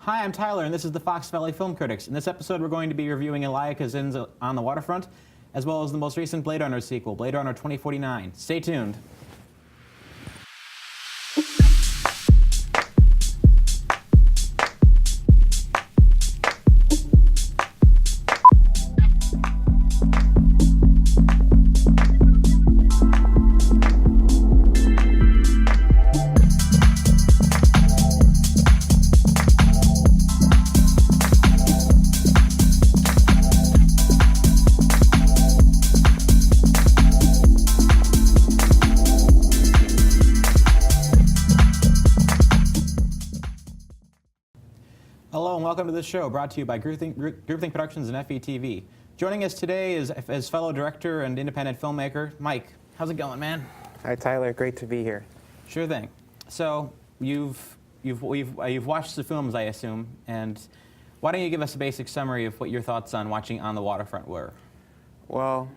Hi, I'm Tyler, and this is the Fox Valley Film Critics. In this episode, we're going to be reviewing Elia Kazin's On the Waterfront, as well as the most recent Blade Runner sequel, Blade Runner 2049. Stay tuned. Hello and welcome to this show, brought to you by Groupthink Productions and FVTV. Joining us today is fellow director and independent filmmaker, Mike. How's it going, man? Hi, Tyler. Great to be here. Sure thing. So you've watched the films, I assume, and why don't you give us a basic summary of what your thoughts on watching On the Waterfront were? Well,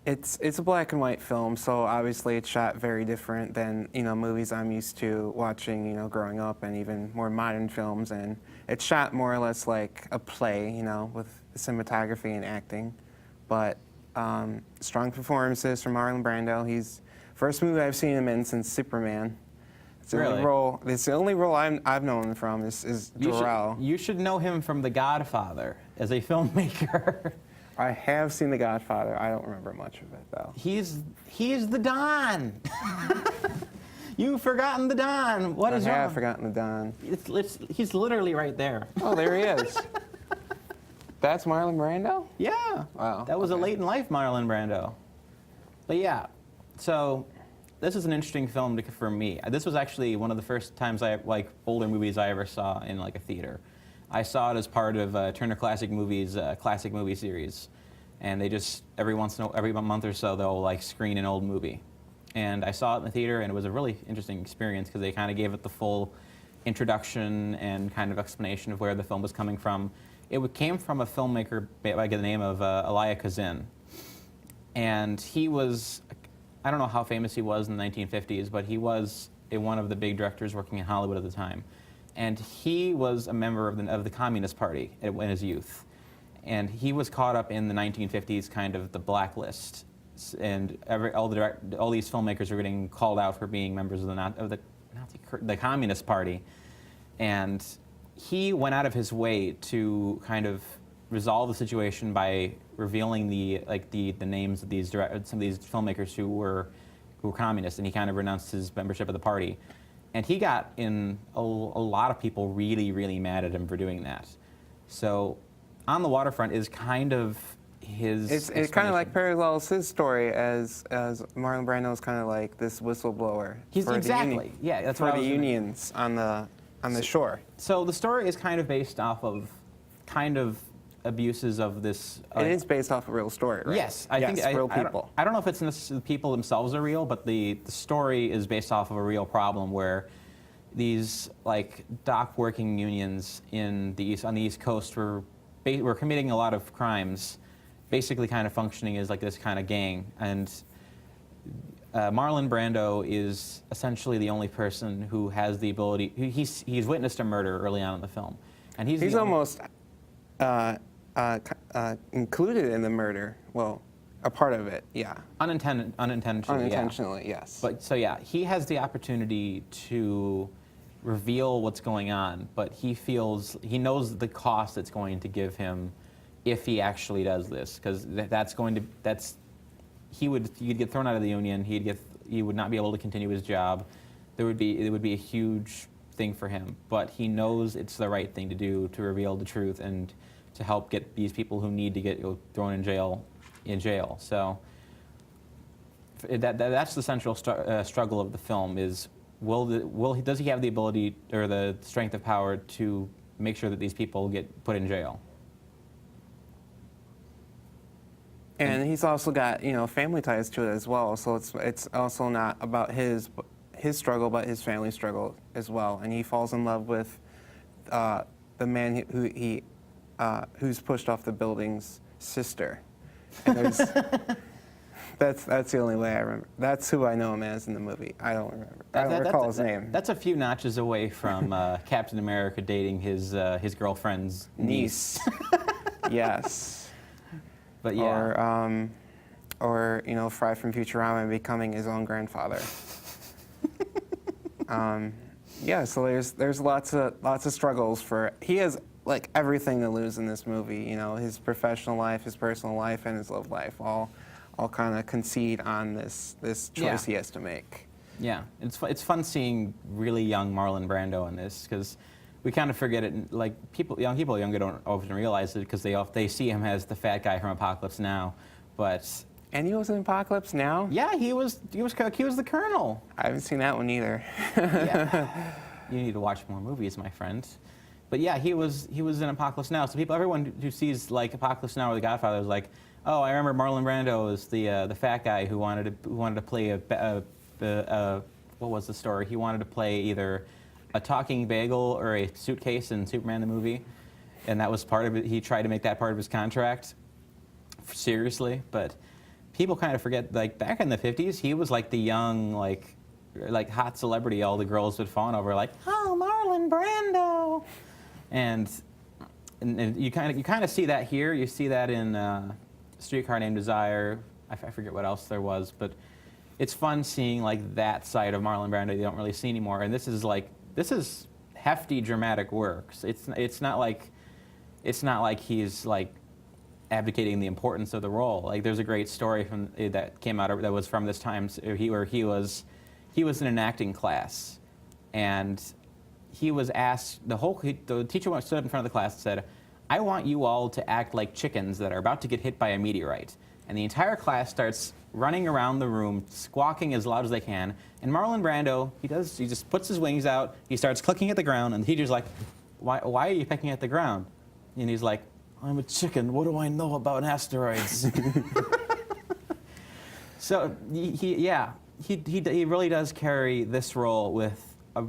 it's a black and white film, so obviously it's shot very different than movies I'm used to watching growing up, and even more modern films. And it's shot more or less like a play, with cinematography and acting. But strong performances from Marlon Brando. He's first movie I've seen him in since Superman. It's the only role. It's the only role I've known him from is Jor-El. You should know him from The Godfather as a filmmaker. I have seen The Godfather. I don't remember much of it, though. He's the Don. You've forgotten the Don. What is wrong? I have forgotten the Don. He's literally right there. Oh, there he is. That's Marlon Brando? Yeah. Wow. That was a late in life Marlon Brando. But yeah, so this is an interesting film for me. This was actually one of the first times older movies I ever saw in a theater. I saw it as part of Turner Classic Movies classic movie series, and they just every month or so they'll screen an old movie, and I saw it in the theater, and it was a really interesting experience because they kind of gave it the full introduction and kind of explanation of where the film was coming from. It came from a filmmaker by the name of Elia Kazin, and he was, I don't know how famous he was in the 1950s, but he was one of the big directors working in Hollywood at the time. And he was a member of the Communist Party in his youth. And he was caught up in the 1950s kind of the blacklist. And all these filmmakers were getting called out for being members of the Communist Party. And he went out of his way to kind of resolve the situation by revealing the names of some of these filmmakers who were communists, and he kind of renounced his membership of the party. And he got in a lot of people really, really mad at him for doing that. So, On the Waterfront is kind of his. It kind of parallels his story as Marlon Brando is kind of like this whistleblower. He's exactly. Yeah, that's for what I the was unions on the shore. So the story is kind of based off of abuses of this. It is based off a real story, right? Yes, I think real people. I don't know if it's the people themselves are real, but the story is based off of a real problem where these dock working unions on the East Coast were committing a lot of crimes, basically kind of functioning as this kind of gang. And Marlon Brando is essentially the only person who has the ability. He's witnessed a murder early on in the film, and he's almost. Included in the murder. Well, a part of it, yeah. Unintentionally, yes. But so yeah, he has the opportunity to reveal what's going on, but he knows the cost it's going to give him if he actually does this, because he'd get thrown out of the union. He would not be able to continue his job. It would be a huge thing for him, but he knows it's the right thing to do to reveal the truth and to help get these people who need to get thrown in jail. So that's the central struggle of the film: is does he have the ability or the strength of power to make sure that these people get put in jail? And he's also got family ties to it as well. So it's also not about his struggle, but his family struggle as well. And he falls in love with the man who's pushed off the building's sister. And That's the only way I remember. That's who I know him as in the movie. I don't remember. I don't recall his name. That's a few notches away from Captain America dating his girlfriend's niece. Yes. But yeah. Or Fry from Futurama becoming his own grandfather. Yeah. So there's lots of struggles for. He has like everything to lose in this movie. His professional life, his personal life, and his love life all kind of concede on this choice he has to make. Yeah, it's fun seeing really young Marlon Brando in this because we kind of forget it. Like young people younger don't often realize it because they see him as the fat guy from Apocalypse Now, but. And he was in Apocalypse Now? Yeah, he was the Colonel. I haven't seen that one either. Yeah. You need to watch more movies, my friend. But yeah, he was in Apocalypse Now. So everyone who sees like Apocalypse Now or The Godfather is like, oh, I remember Marlon Brando as the fat guy who wanted to play what was the story? He wanted to play either a talking bagel or a suitcase in Superman the movie, and that was part of it. He tried to make that part of his contract. Seriously, but. People kind of forget, like, back in the 50s, he was, like, the young, like hot celebrity all the girls would fawn over, like, oh, Marlon Brando. And you kind of see that here. You see that in Streetcar Named Desire. I forget what else there was, but it's fun seeing, like, that side of Marlon Brando you don't really see anymore. And this is hefty dramatic work. It's not like he's, like, abdicating the importance of the role. Like there's a great story that came out that was from this time where he was in an acting class, and he was asked the teacher stood up in front of the class and said, "I want you all to act like chickens that are about to get hit by a meteorite." And the entire class starts running around the room, squawking as loud as they can. And Marlon Brando, he just puts his wings out, he starts clicking at the ground, and the teacher's like, "Why are you pecking at the ground?" And he's like, "I'm a chicken. What do I know about asteroids?" So he really does carry this role with a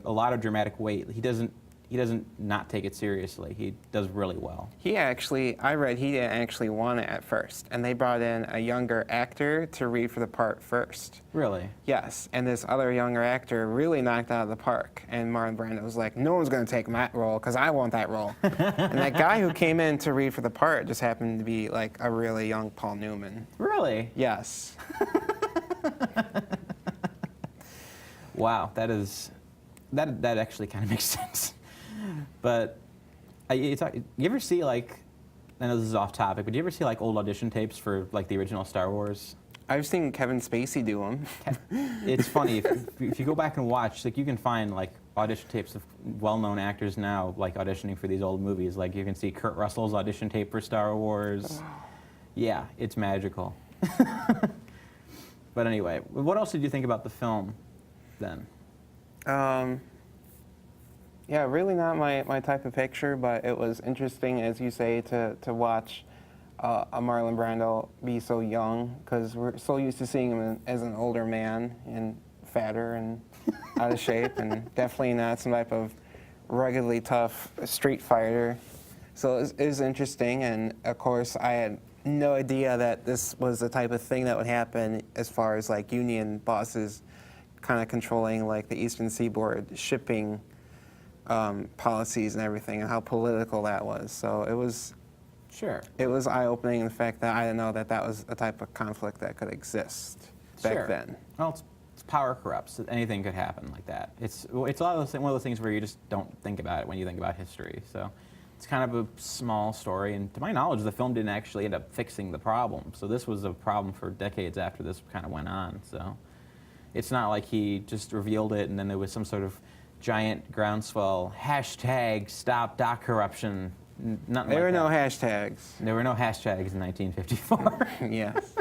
lot of dramatic weight. He doesn't not take it seriously. He does really well. I read he didn't actually want it at first, and they brought in a younger actor to read for the part first. Really? Yes, and this other younger actor really knocked out of the park, and Marlon Brando was like, no one's going to take that role because I want that role. And that guy who came in to read for the part just happened to be like a really young Paul Newman. Really? Yes. Wow, that actually kind of makes sense. But you ever see, like, I know this is off topic, but do you ever see like old audition tapes for like the original Star Wars? I've seen Kevin Spacey do them. It's funny if you go back and watch, like you can find like audition tapes of well-known actors now like auditioning for these old movies. Like you can see Kurt Russell's audition tape for Star Wars. Yeah, it's magical. But anyway, what else did you think about the film then? Yeah, really not my type of picture, but it was interesting, as you say, to watch a Marlon Brando be so young, because we're so used to seeing him as an older man and fatter and out of shape, and definitely not some type of ruggedly tough street fighter. So it was interesting, and of course I had no idea that this was the type of thing that would happen as far as like union bosses kind of controlling like the Eastern Seaboard shipping policies and everything, and how political that was. So it was eye-opening in the fact that I didn't know that was a type of conflict that could exist back then. Well, it's power corrupts. Anything could happen like that. It's a lot of one of those things where you just don't think about it when you think about history. So it's kind of a small story, and to my knowledge, the film didn't actually end up fixing the problem. So this was a problem for decades after this kind of went on. So it's not like he just revealed it and then there was some sort of giant groundswell, #, stop dock corruption. There were no hashtags. There were no hashtags in 1954. Yes.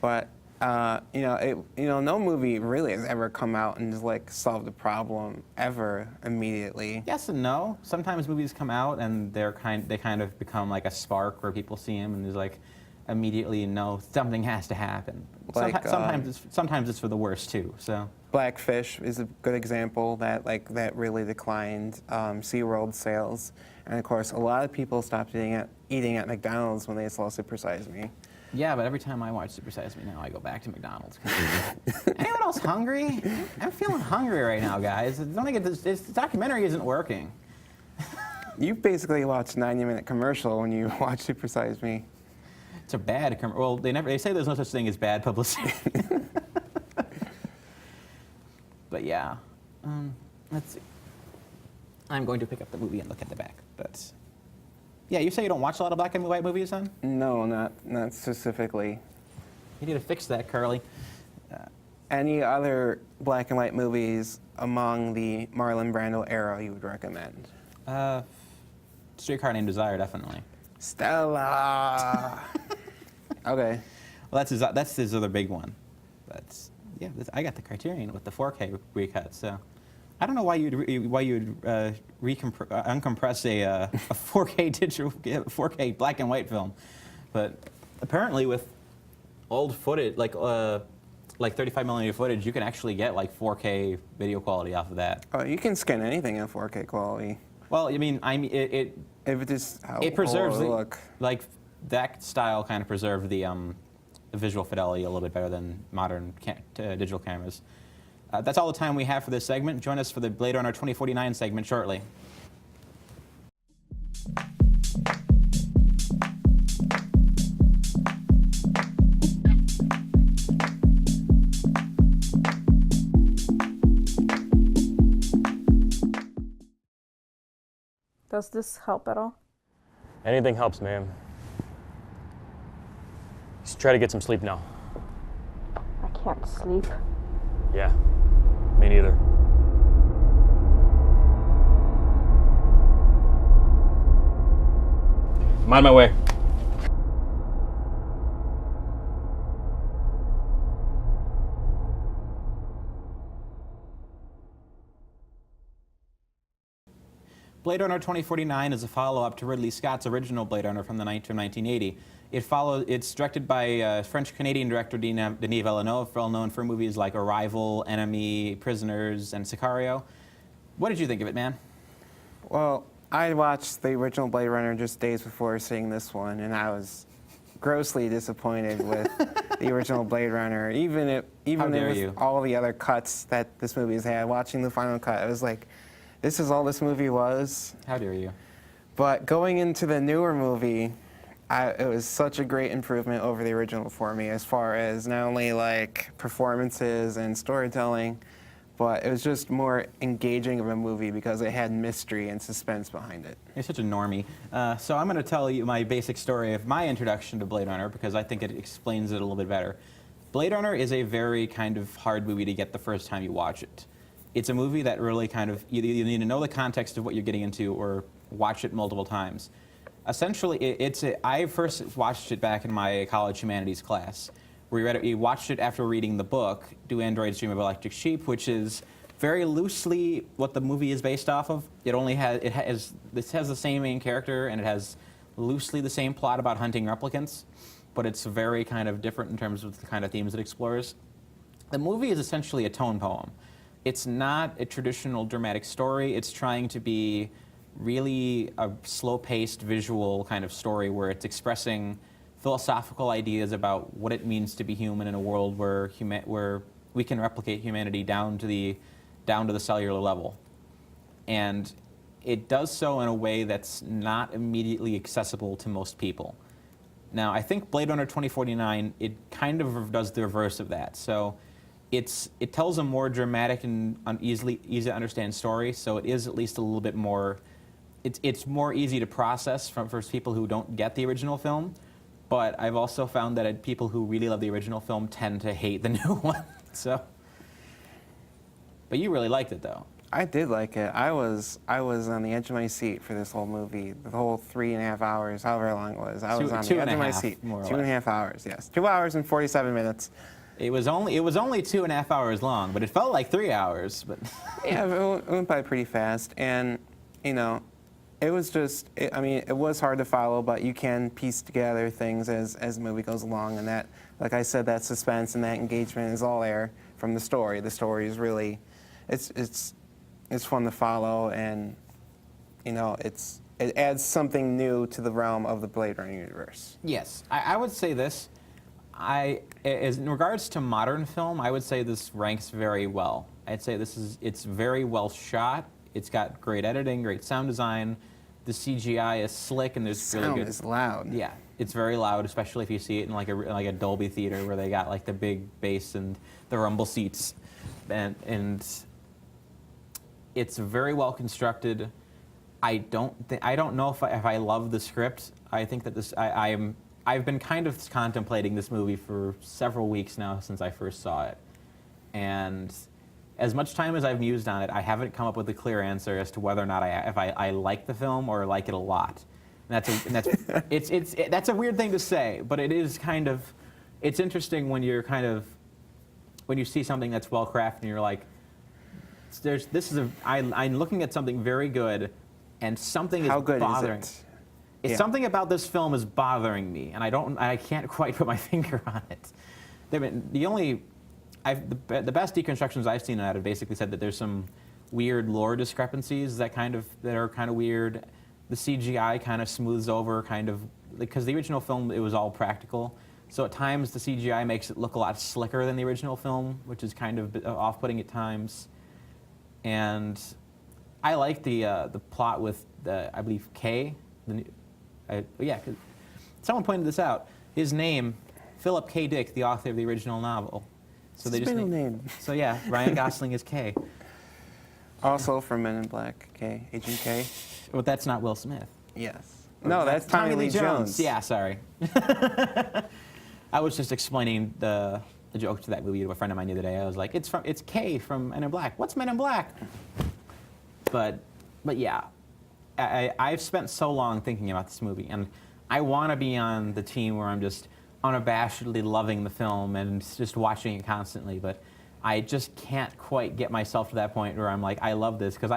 But, no movie really has ever come out and just like solved the problem ever immediately. Yes and no. Sometimes movies come out and they kind of become like a spark where people see them and there's like immediately know something has to happen. Like, sometimes it's for the worst too. So Blackfish is a good example that really declined SeaWorld sales, and of course a lot of people stopped eating at McDonald's when they saw Super Size Me. Yeah, but every time I watch Super Size Me now, I go back to McDonald's. Anyone else hungry? I'm feeling hungry right now, guys. Don't I get this documentary isn't working. You basically watch a 90-minute commercial when you watch Super Size Me. It's a bad well, they say there's no such thing as bad publicity. But yeah, let's see. I'm going to pick up the movie and look at the back. But yeah, you say you don't watch a lot of black and white movies, then? No, not specifically. You need to fix that, Curly. Any other black and white movies among the Marlon Brando era you would recommend? Streetcar Named Desire, definitely. Stella. Okay. Well, that's his other big one. But yeah, I got the Criterion with the 4K recut, so I don't know why you'd uncompress a 4K digital 4K black and white film, but apparently with old footage like 35mm footage, you can actually get like 4K video quality off of that. Oh, you can scan anything in 4K quality. Well, I mean, If it just it preserves the the look. like that style kind of preserved the visual fidelity a little bit better than modern digital cameras. That's all the time we have for this segment. Join us for the Blade Runner 2049 segment shortly. Does this help at all? Anything helps, ma'am. Just try to get some sleep now. I can't sleep. Yeah, me neither. I'm on my way. Blade Runner 2049 is a follow-up to Ridley Scott's original Blade Runner from 1980. It's directed by French-Canadian director Denis Villeneuve, well known for movies like Arrival, Enemy, Prisoners, and Sicario. What did you think of it, man? Well, I watched the original Blade Runner just days before seeing this one, and I was grossly disappointed with the original Blade Runner. Even with all the other cuts that this movie has had, watching the final cut, I was like, this is all this movie was. How dare you? But going into the newer movie, it was such a great improvement over the original for me, as far as not only like performances and storytelling, but it was just more engaging of a movie because it had mystery and suspense behind it. You're such a normie. So I'm going to tell you my basic story of my introduction to Blade Runner because I think it explains it a little bit better. Blade Runner is a very kind of hard movie to get the first time you watch it. It's a movie that really kind of, you need to know the context of what you're getting into or watch it multiple times. Essentially, I first watched it back in my college humanities class. We watched it after reading the book, Do Androids Dream of Electric Sheep, which is very loosely what the movie is based off of. This has the same main character, and it has loosely the same plot about hunting replicants, but it's very kind of different in terms of the kind of themes it explores. The movie is essentially a tone poem. It's not a traditional dramatic story. It's trying to be really a slow-paced visual kind of story where it's expressing philosophical ideas about what it means to be human in a world where we can replicate humanity down to the cellular level. And it does so in a way that's not immediately accessible to most people. Now, I think Blade Runner 2049, it kind of does the reverse of that. So it tells a more dramatic and easy to understand story, so it is at least a little bit more, it's more easy to process for people who don't get the original film, but I've also found that people who really love the original film tend to hate the new one, so. But you really liked it, though. I did like it. I was on the edge of my seat for this whole movie, the whole 3.5 hours, however long it was. I was on the edge of my seat. 2.5 hours, yes. 2 hours and 47 minutes. It was only 2.5 hours long, but it felt like 3 hours. But yeah, it went by pretty fast, and you know, it was just. It was hard to follow, but you can piece together things as the movie goes along, and that, like I said, that suspense and that engagement is all there from the story. The story is really, it's fun to follow, and you know, it adds something new to the realm of the Blade Runner universe. yes, I would say this. in regards to modern film, I would say this ranks very well. I'd say it's very well shot. It's got great editing, great sound design. The CGI is slick, and there's really Sound good. is loud. Yeah, it's very loud, especially if you see it in like a Dolby theater where they got like the big bass and the rumble seats, and it's very well constructed. I don't know if I love the script. I think that I've been kind of contemplating this movie for several weeks now since I first saw it, and as much time as I've mused on it, I haven't come up with a clear answer as to whether or not I like the film or like it a lot. And that's a weird thing to say, but it is kind of, it's interesting when you see something that's well crafted and you're like, I'm looking at something very good, and something is How good bothering. is it? It's Yeah. something about this film is bothering me, and I can't quite put my finger on it. The best deconstructions I've seen on that have basically said that there's some weird lore discrepancies that are kind of weird. The CGI kind of smooths over, because the original film, it was all practical. So at times the CGI makes it look a lot slicker than the original film, which is kind of off-putting at times. And I like the plot with I believe K. Someone pointed this out. His name, Philip K. Dick, the author of the original novel. So His middle name. So yeah, Ryan Gosling is K. Also from Men in Black, K, Agent K. But that's not Will Smith. Yes. No, that's Tommy Lee Jones. Yeah, sorry. I was just explaining the joke to that movie to a friend of mine the other day. I was like, it's K from Men in Black. What's Men in Black? But yeah, I've spent so long thinking about this movie, and I want to be on the team where I'm just unabashedly loving the film and just watching it constantly, but I just can't quite get myself to that point where I'm like, I love this, because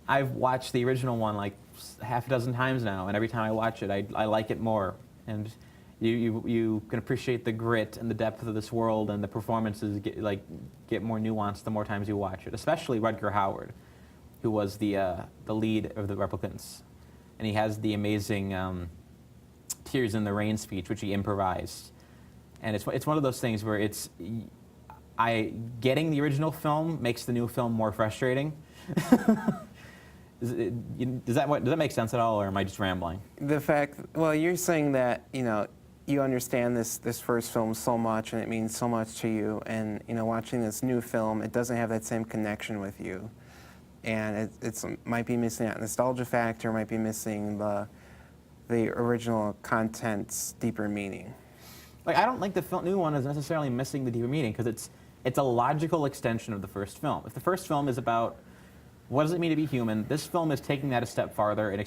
I've watched the original one like half a dozen times now, and every time I watch it, I like it more. And you can appreciate the grit and the depth of this world, and the performances get more nuanced the more times you watch it. Especially Rutger Hauer, who was the lead of the Replicants, and he has the amazing Tears in the Rain speech, which he improvised. And it's one of those things where getting the original film makes the new film more frustrating. Does that make sense at all, or am I just rambling? Well, you're saying that, you understand this first film so much, and it means so much to you, and, watching this new film, it doesn't have that same connection with you. And it might be missing that nostalgia factor, might be missing the original content's deeper meaning. I don't think the new one is necessarily missing the deeper meaning, because it's a logical extension of the first film. If the first film is about what does it mean to be human, this film is taking that a step farther and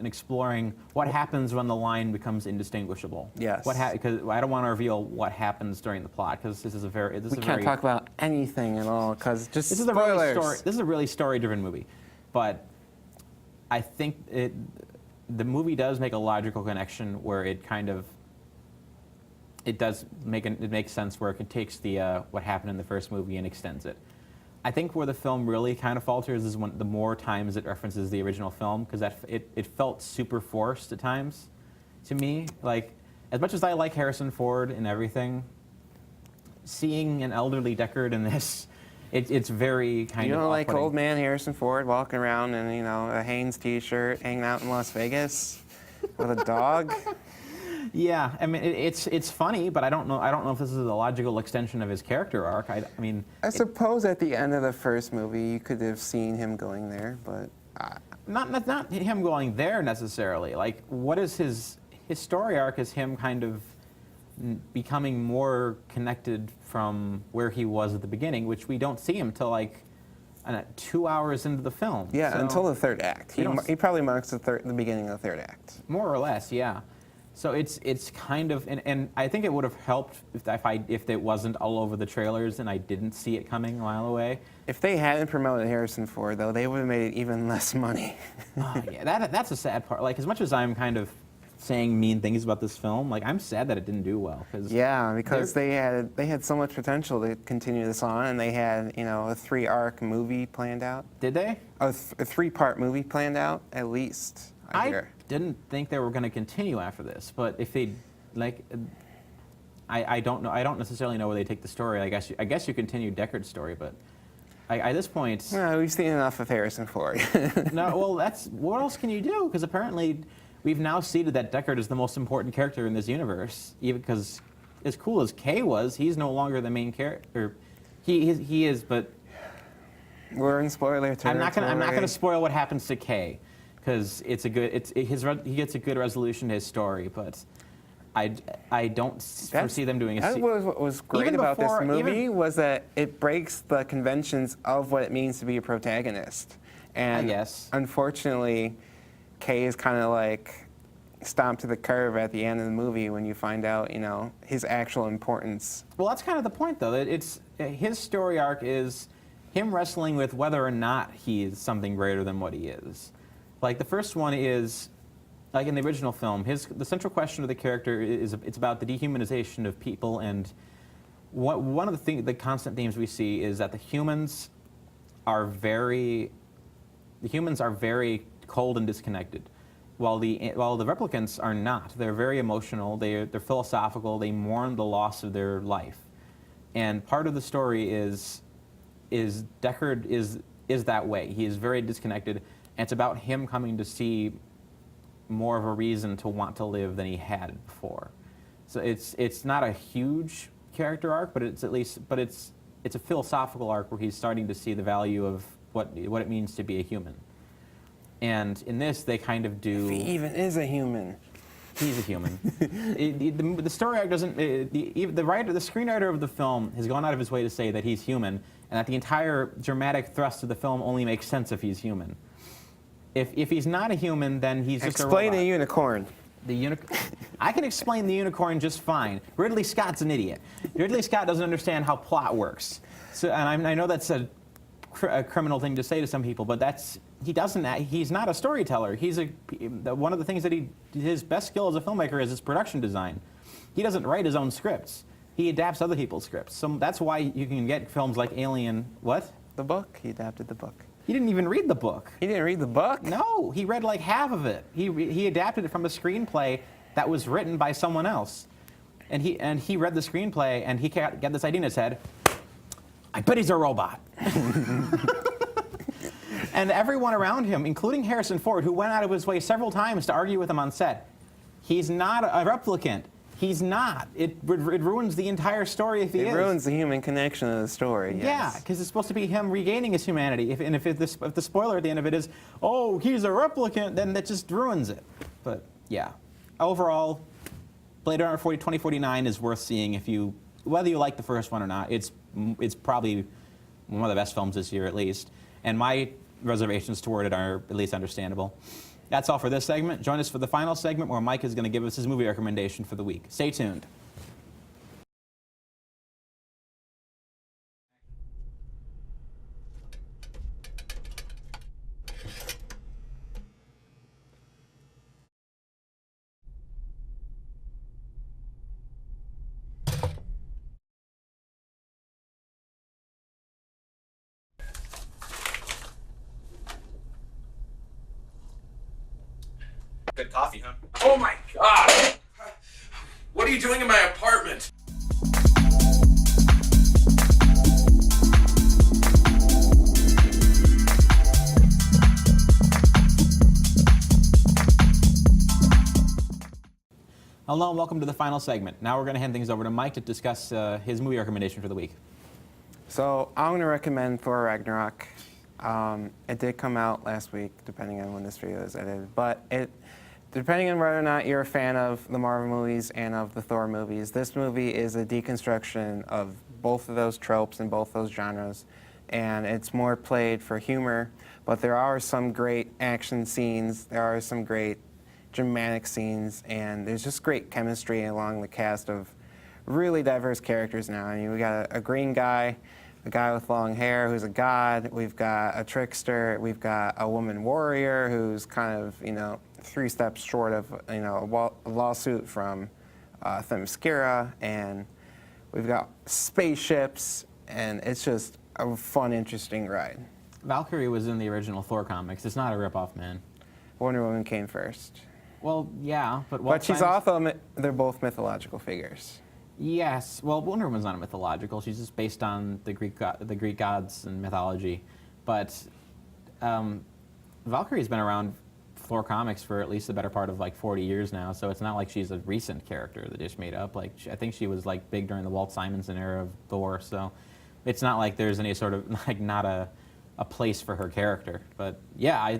exploring what happens when the line becomes indistinguishable. Yes. Because I don't want to reveal what happens during the plot, because We can't talk about anything at all, because just this spoilers. This is a really story-driven movie, but I think the movie does make a logical connection where it makes sense, where it takes what happened in the first movie and extends it. I think where the film really kind of falters is the more times it references the original film, because it felt super forced at times to me. Like, as much as I like Harrison Ford and everything, seeing an elderly Deckard in this, it's very kind of You don't like off-putting. old man Harrison Ford walking around in, a Hanes t-shirt, hanging out in Las Vegas with a dog? Yeah, I mean it's funny, but I don't know if this is a logical extension of his character arc. I mean, I suppose at the end of the first movie you could have seen him going there, but not him going there necessarily. Like, what is his story arc? Is him kind of becoming more connected from where he was at the beginning, which we don't see him till 2 hours into the film. yeah, So, until the third act. He probably marks the beginning of the third act. more or less, yeah. So it's kind of, and I think it would have helped if it wasn't all over the trailers and I didn't see it coming a mile away. If they hadn't promoted Harrison Ford, though, they would have made it even less money. Yeah, that's a sad part. Like, as much as I'm kind of saying mean things about this film, I'm sad that it didn't do well. Yeah, because they had so much potential to continue this on, and they had a 3-arc movie planned out. Did they? A 3-part movie planned out, at least. I hear. Didn't think they were going to continue after this, but if they I don't know. I don't necessarily know where they take the story. I guess you continue Deckard's story, but at this point, No, we've seen enough of Harrison Ford. no. Well, what else can you do? Because apparently, we've now seeded that Deckard is the most important character in this universe. Even because, as cool as Kay was, he's no longer the main character. He is, but We're in spoiler territory. I'm not gonna spoil what happens to Kay, because he gets a good resolution to his story, but I don't foresee them doing a That was what was great about this movie was that it breaks the conventions of what it means to be a protagonist. And guess. Unfortunately, Kay is kind of like stomped to the curb at the end of the movie when you find out, his actual importance. Well, that's kind of the point, though. It's his story arc is him wrestling with whether or not he is something greater than what he is. Like the first one is, like in the original film, the central question of the character it's about the dehumanization of people, and one of the constant themes we see is that the humans are very cold and disconnected, while the replicants are not. They're very emotional. They're philosophical. They mourn the loss of their life, and part of the story is Deckard is that way. He is very disconnected, and it's about him coming to see more of a reason to want to live than he had before. So it's not a huge character arc, but it's a philosophical arc where he's starting to see the value of what it means to be a human. And in this, they kind of do. If he even is a human. He's a human. The story arc doesn't. The screenwriter of the film has gone out of his way to say that he's human, and that the entire dramatic thrust of the film only makes sense if he's human. If he's not a human, then he's just a robot. Explain a unicorn. I can explain the unicorn just fine. Ridley Scott's an idiot. Ridley Scott doesn't understand how plot works. So, and I know that's a criminal thing to say to some people, but he's not a storyteller. One of the things that his best skill as a filmmaker is his production design. He doesn't write his own scripts. He adapts other people's scripts. So that's why you can get films like Alien. What? The book. He adapted the book. He didn't even read the book. He didn't read the book? No, he read like half of it. He adapted it from a screenplay that was written by someone else. And he read the screenplay, and he got this idea in his head. I bet he's a robot. And everyone around him, including Harrison Ford, who went out of his way several times to argue with him on set, he's not a replicant. He's not. It ruins the entire story if he is. It ruins the human connection of the story, yes. Yeah, because it's supposed to be him regaining his humanity. If the spoiler at the end of it is, oh, he's a replicant, then that just ruins it. But yeah, overall, Blade Runner 2049 is worth seeing whether you like the first one or not. It's probably one of the best films this year, at least. And my reservations toward it are at least understandable. That's all for this segment. Join us for the final segment where Mike is going to give us his movie recommendation for the week. Stay tuned. Good coffee, huh? Oh my God! What are you doing in my apartment? Hello and welcome to the final segment. Now we're going to hand things over to Mike to discuss his movie recommendation for the week. So I'm going to recommend Thor Ragnarok. It did come out last week, depending on when this video is edited. But depending on whether or not you're a fan of the Marvel movies and of the Thor movies, this movie is a deconstruction of both of those tropes and both those genres. And it's more played for humor, but there are some great action scenes, there are some great dramatic scenes, and there's just great chemistry along the cast of really diverse characters now. I mean, we got a green guy, a guy with long hair who's a god, we've got a trickster, we've got a woman warrior who's kind of, 3 steps short of, a lawsuit from Themyscira, and we've got spaceships, and it's just a fun, interesting ride. Valkyrie was in the original Thor comics. It's not a ripoff, man. Wonder Woman came first. Well, yeah, but But she's also, they're both mythological figures. Yes. Well, Wonder Woman's not mythological. She's just based on the Greek gods and mythology. But Valkyrie's been around Thor comics for at least the better part of like 40 years now. So it's not like she's a recent character that just made up. Like I think she was like big during the Walt Simonson era of Thor. So it's not like there's any sort of like not a place for her character. But yeah,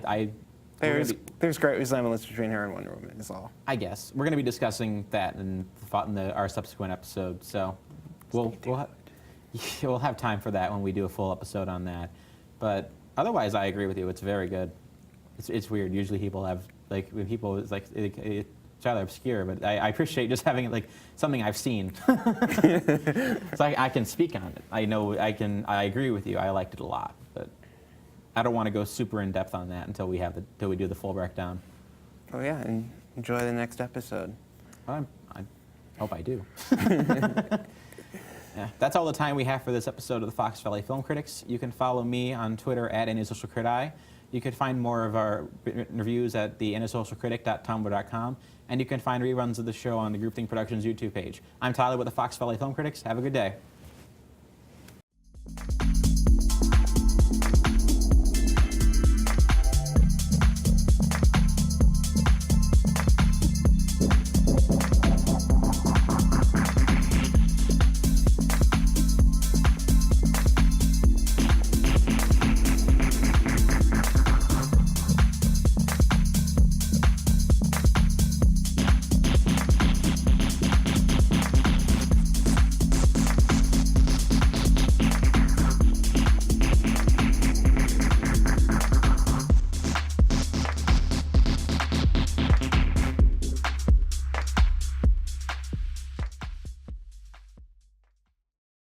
There's great resemblance between her and Wonder Woman, is all. I guess we're going to be discussing that in our subsequent episode. So we'll have time for that when we do a full episode on that. But otherwise, I agree with you. It's very good. It's weird. Usually people have like when people it's like it's rather obscure, but I appreciate just having it like something I've seen. So I can speak on it. I know I agree with you. I liked it a lot, but I don't want to go super in depth on that until we do the full breakdown. Oh yeah, and enjoy the next episode. I hope I do. Yeah, that's all the time we have for this episode of the Fox Valley Film Critics. You can follow me on Twitter at AnySocialCritI. You can find more of our reviews at the AnySocialCritic.tumblr.com, and you can find reruns of the show on the Group Think Productions YouTube page. I'm Tyler with the Fox Valley Film Critics. Have a good day.